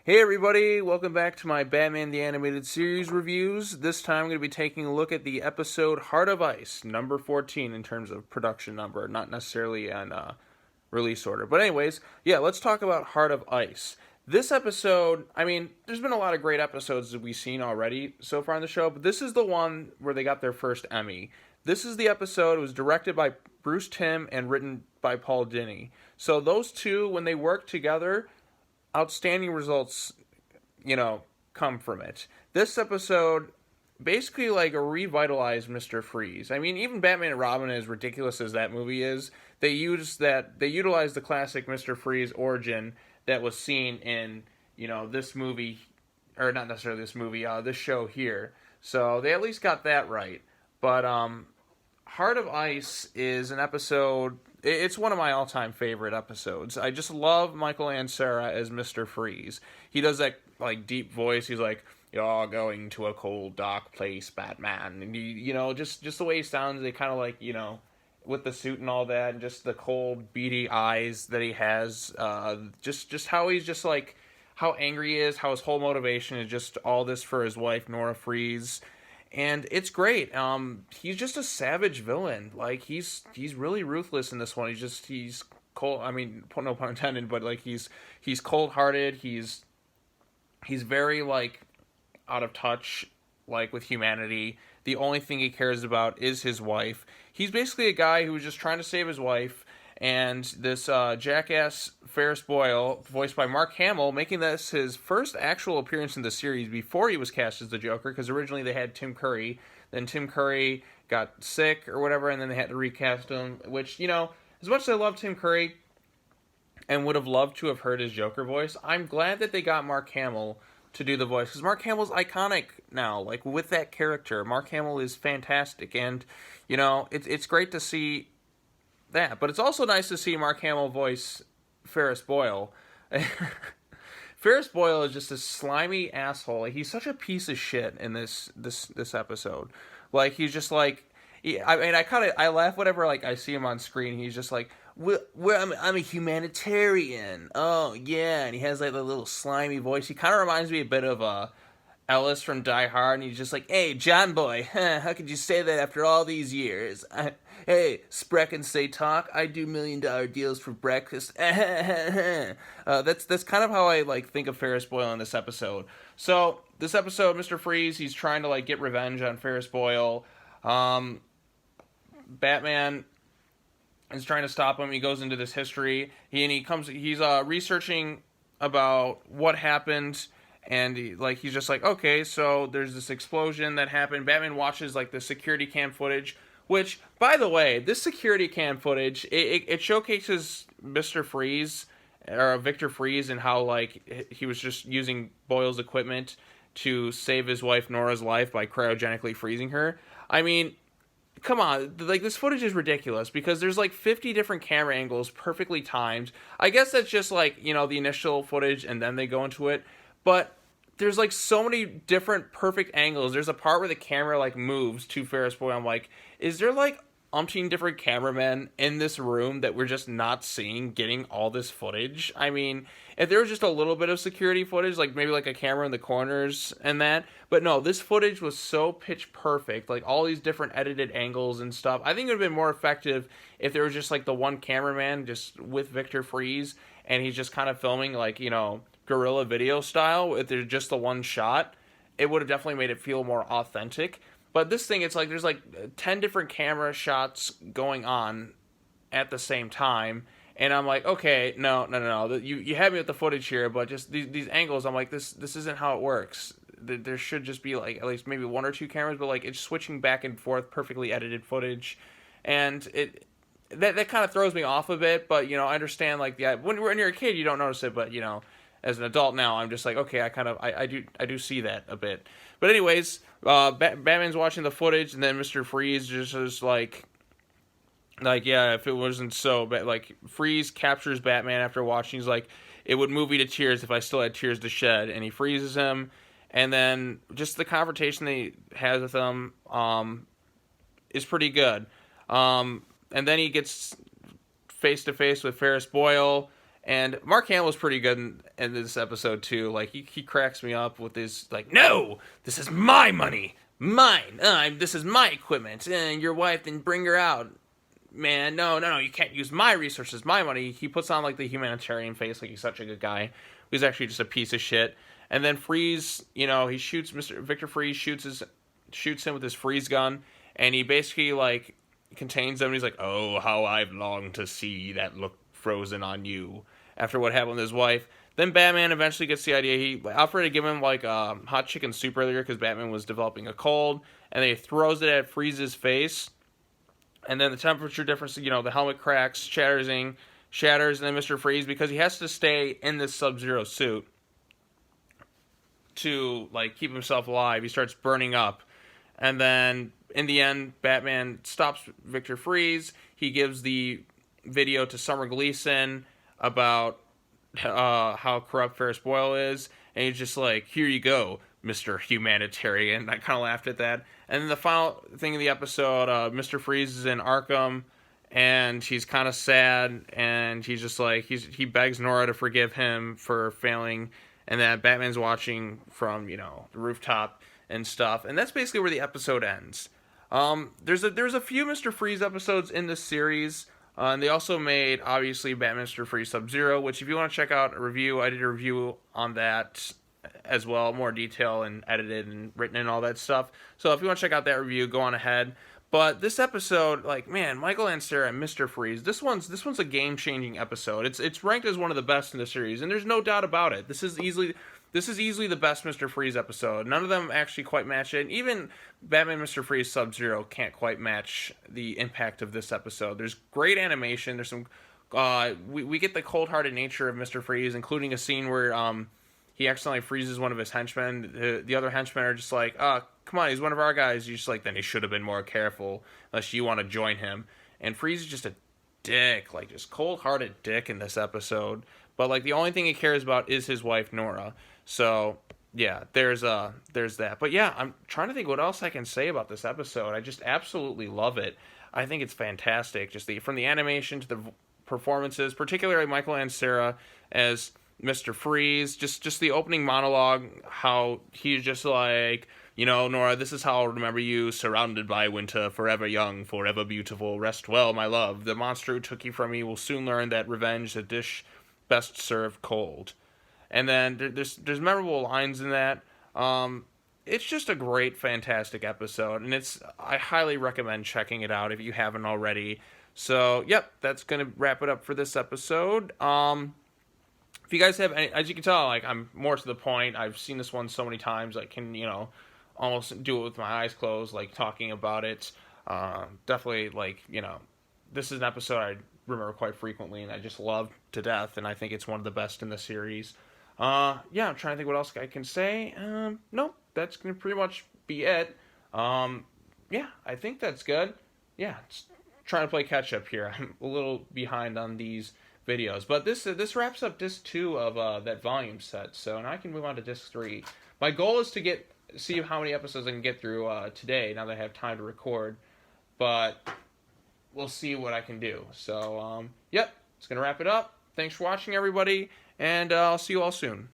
Hey everybody, welcome back to my Batman the Animated Series reviews. This time I'm going to be taking a look at the episode Heart of Ice, number 14 in terms of production number, not necessarily on release order. But anyways, yeah, let's talk about Heart of Ice. This episode, there's been a lot of great episodes that we've seen already so far on the show, but this is the one where they got their first Emmy. This is the episode. It was directed by Bruce Timm and written by Paul Dini. So those two, when they work together, outstanding results, come from it. This episode basically like a revitalized Mr. Freeze. I mean, even Batman and Robin, as ridiculous as that movie is, they utilized the classic Mr. Freeze origin that was seen in, this movie, or not necessarily this movie, this show here. So they at least got that right. But Heart of Ice is an episode. It's one of my all-time favorite episodes. I just love Michael Ansara as Mr. Freeze. He does that like deep voice. He's like, "You're going to a cold, dark place, Batman," and just the way he sounds. They kind of like with the suit and all that, and just the cold, beady eyes that he has. Just how he's just like how angry he is. How his whole motivation is just all this for his wife, Nora Freeze. And it's great. He's just a savage villain. Like he's really ruthless in this one. He's cold. I mean, no pun intended, but like he's cold-hearted. He's very like out of touch, like with humanity. The only thing he cares about is his wife. He's basically a guy who's just trying to save his wife. And this jackass Ferris Boyle, voiced by Mark Hamill, making this his first actual appearance in the series before he was cast as the Joker, because originally they had Tim Curry. Then Tim Curry got sick or whatever, and then they had to recast him, which, as much as I love Tim Curry and would have loved to have heard his Joker voice, I'm glad that they got Mark Hamill to do the voice, because Mark Hamill's iconic now, like, with that character. Mark Hamill is fantastic, and, it's great to see that, but it's also nice to see Mark Hamill voice Ferris Boyle. Ferris Boyle is just a slimy asshole. Like, he's such a piece of shit in this episode. Like, he's just like, I laugh whenever like I see him on screen. He's just like, I'm a humanitarian. Oh yeah, and he has like the little slimy voice. He kind of reminds me a bit of Ellis from Die Hard, and he's just like, "Hey, John Boy, how could you say that after all these years? Hey, Spreck and say talk. I do $1 million deals for breakfast." That's kind of how I like think of Ferris Boyle in this episode. So this episode, Mr. Freeze, he's trying to like get revenge on Ferris Boyle. Batman is trying to stop him. He goes into this history. He's researching about what happened. And he's just like, okay, so there's this explosion that happened. Batman watches like the security cam footage, which, by the way, this security cam footage, it showcases Mr. Freeze, or Victor Freeze, and how like he was just using Boyle's equipment to save his wife Nora's life by cryogenically freezing her. I mean, come on, like this footage is ridiculous because there's like 50 different camera angles perfectly timed. I guess that's just like, the initial footage and then they go into it. But there's like so many different perfect angles. There's a part where the camera like moves to Ferris Boyle. I'm like, is there like umpteen different cameramen in this room that we're just not seeing getting all this footage? I mean, if there was just a little bit of security footage, like maybe like a camera in the corners and that. But no, this footage was so pitch perfect. Like all these different edited angles and stuff. I think it would have been more effective if there was just like the one cameraman just with Victor Freeze. And he's just kind of filming like, guerrilla video style, if there's just the one shot, it would have definitely made it feel more authentic. But this thing, it's like there's like 10 different camera shots going on at the same time, and I'm like, okay, no, you had me with the footage here, but just these angles, I'm like, this isn't how it works. There should just be like at least maybe one or two cameras, but like it's switching back and forth, perfectly edited footage, and that kind of throws me off a bit. But I understand like when you're a kid, you don't notice it, but as an adult now, I'm just like, okay, I do see that a bit. But anyways, Batman's watching the footage, and then Mr. Freeze just is like, yeah, if it wasn't so bad, like Freeze captures Batman after watching. He's like, it would move me to tears if I still had tears to shed, and he freezes him. And then just the confrontation that he has with him is pretty good. And then he gets face to face with Ferris Boyle. And Mark Hamill's pretty good in this episode too. Like he cracks me up with his like, no, this is my money, mine. This is my equipment, and your wife didn't bring her out. Man, no, you can't use my resources, my money. He puts on like the humanitarian face, like he's such a good guy. He's actually just a piece of shit. And then Freeze, he shoots Victor Freeze shoots him with his freeze gun, and he basically like contains him. And he's like, oh, how I've longed to see that look frozen on you after what happened with his wife. Then Batman eventually gets the idea. Alfred had given him like hot chicken soup earlier because Batman was developing a cold, and then he throws it at Freeze's face. And then the temperature difference, the helmet cracks, shatters, and then Mr. Freeze, because he has to stay in this Sub-Zero suit to like keep himself alive, he starts burning up. And then in the end, Batman stops Victor Freeze. He gives the video to Summer Gleason about how corrupt Ferris Boyle is, and he's just like, here you go, Mr. Humanitarian. I kind of laughed at that. And then the final thing in the episode, Mr. Freeze is in Arkham, and he's kind of sad, and he's just like, he begs Nora to forgive him for failing, and that Batman's watching from, the rooftop and stuff. And that's basically where the episode ends. There's a few Mr. Freeze episodes in this series, and they also made, obviously, Batman Mr. Freeze Sub-Zero, which if you want to check out a review, I did a review on that as well, more detail and edited and written and all that stuff. So if you want to check out that review, go on ahead. But this episode, like, man, Michael Ansara and Mr. Freeze, this one's a game-changing episode. It's ranked as one of the best in the series, and there's no doubt about it. This is easily the best Mr. Freeze episode. None of them actually quite match it. Even Batman Mr. Freeze Sub-Zero can't quite match the impact of this episode. There's great animation. There's some we get the cold-hearted nature of Mr. Freeze, including a scene where he accidentally freezes one of his henchmen. The other henchmen are just like, come on, he's one of our guys. You're just like, then he should have been more careful, unless you want to join him. And Freeze is just a dick, like just cold-hearted dick in this episode. But like the only thing he cares about is his wife Nora. So yeah, there's that. But yeah, I'm trying to think what else I can say about this episode. I just absolutely love it. I think it's fantastic. Just from the animation to the performances, particularly Michael Ansara as Mr. Freeze, just the opening monologue, how he's just like, Nora, this is how I'll remember you, surrounded by winter, forever young, forever beautiful, rest well, my love. The monster who took you from me will soon learn that revenge is a dish best served cold. And then there's memorable lines in that. It's just a great, fantastic episode, and I highly recommend checking it out if you haven't already. So, yep, that's going to wrap it up for this episode. If you guys have any, as you can tell, like, I'm more to the point. I've seen this one so many times, I can, almost do it with my eyes closed, like, talking about it. Definitely, like, this is an episode I remember quite frequently, and I just love to death, and I think it's one of the best in the series. I'm trying to think what else I can say. No, that's going to pretty much be it. I think that's good. Yeah, trying to play catch up here. I'm a little behind on these videos, but this wraps up disc 2 of that volume set. So now I can move on to disc 3. My goal is to see how many episodes I can get through today. Now that I have time to record, but we'll see what I can do. So it's gonna wrap it up. Thanks for watching, everybody, and I'll see you all soon.